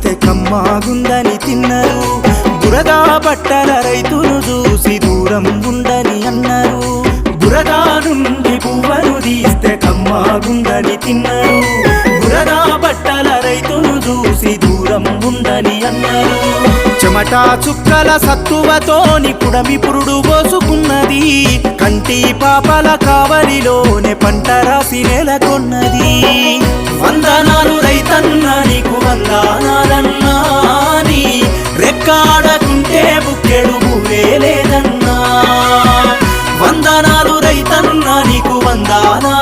తీస్తే కమ్మాగుందని తిన్నారు. బురదా బట్టల రైతును చూసి దూరం ఉండని అన్నారు. బురదా నుండి పువ్వను తీస్తే కమ్మాగుందని తిన్నారు. బురదా బట్టల రైతును చూసి దూరం ఉండని అన్నారు. చెమటా చుక్కల సత్తువతోని పుడమి పురుడు పోసుకున్నది. కంటి పాపల కావలిలోనే పంట రాసి నెలకొన్నది. వందనాలు రైతన్న నీకు వందనాలన్నా, నీ రెక్కాడకుంటే బుక్కెడు భూవే లేదన్నా. వందనాలు రైతన్న నీకు వందనాలన్నా,